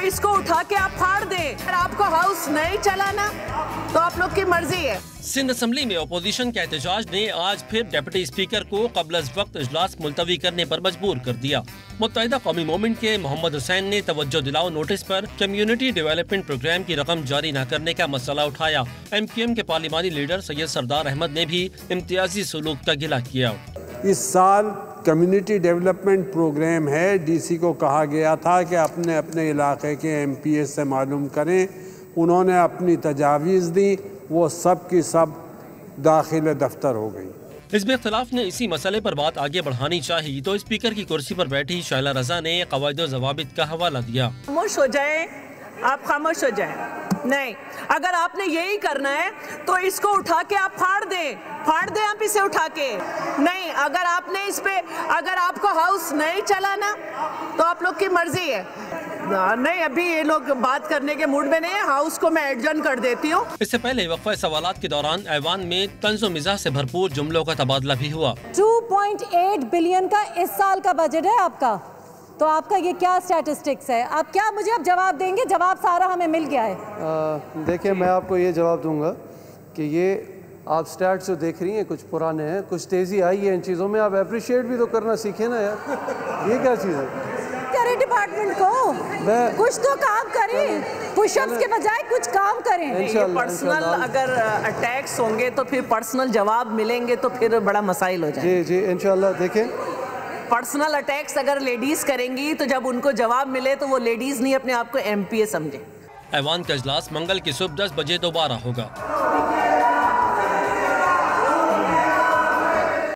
اس کو اٹھا کے آپ پھاڑ دیں. اگر آپ کو ہاؤس نہیں چلانا تو آپ لوگ کی مرضی ہے. سندھ اسمبلی میں اپوزیشن کے احتجاج نے آج پھر ڈپٹی اسپیکر کو قبل از وقت اجلاس ملتوی کرنے پر مجبور کر دیا. متحدہ قومی موومنٹ کے محمد حسین نے توجہ دلاؤ نوٹس پر کمیونٹی ڈیولپمنٹ پروگرام کی رقم جاری نہ کرنے کا مسئلہ اٹھایا. ایم کیو ایم کے پارلیمانی لیڈر سید سردار احمد نے بھی امتیازی سلوک کا گلہ کیا. اس سال کمیونٹی ڈیولپمنٹ پروگرام ہے. ڈی سی کو کہا گیا تھا کہ اپنے اپنے علاقے کے ایم پی ایس سے معلوم کریں. انہوں نے اپنی تجاویز دی، وہ سب کی سب داخل دفتر ہو گئی. حزب اختلاف نے اسی مسئلے پر بات آگے بڑھانی چاہی تو اسپیکر کی کرسی پر بیٹھی شائلہ رضا نے قواعد و ضوابط کا حوالہ دیا. خاموش ہو جائیں، آپ خاموش ہو جائیں. نہیں، اگر آپ نے یہی کرنا ہے تو اس کو اٹھا کے آپ پھاڑ دیں آپ اسے اٹھا کے. نہیں، اگر آپ نے اس پہ اگر آپ کو ہاؤس نہیں چلانا تو آپ لوگ کی مرضی ہے. نہیں، ابھی یہ لوگ بات کرنے کے موڈ میں نہیں ہے. ہاؤس کو میں ایڈجن کر دیتی ہوں. اس سے پہلے وقفہ سوالات کے دوران ایوان میں طنز و مزاح سے بھرپور جملوں کا تبادلہ بھی ہوا. 2.8 بلین کا اس سال کا بجٹ ہے آپ کا، تو آپ کا یہ کیا سٹیٹسٹکس ہے؟ آپ کیا مجھے اب جواب دیں گے؟ جواب سارا ہمیں مل گیا ہے. دیکھیں، میں آپ کو یہ جواب دوں گا کہ یہ آپ سٹیٹس جو دیکھ رہی ہیں کچھ پرانے ہیں، کچھ تیزی آئی ہے ان چیزوں میں. آپ اپریشیٹ بھی تو کرنا سیکھیں نا یار. یہ کیا چیز ہے؟ کریں ڈپارٹمنٹ کو کچھ تو کام کریں، پش اپس کے بجائے کچھ کام کریں. پرسنل اگر اٹیکس ہوں گے تو پھر پرسنل جواب ملیں گے تو پھر بڑا مسائل ہو جائیں. جی انشاءاللہ. دیکھیں، پرسنل اٹیکس اگر لیڈیز کریں گی تو جب ان کو جواب ملے تو وہ لیڈیز نہیں اپنے آپ کو ایم پی اے سمجھیں. ایوان کا اجلاس منگل کی صبح 10 بجے دوبارہ ہوگا.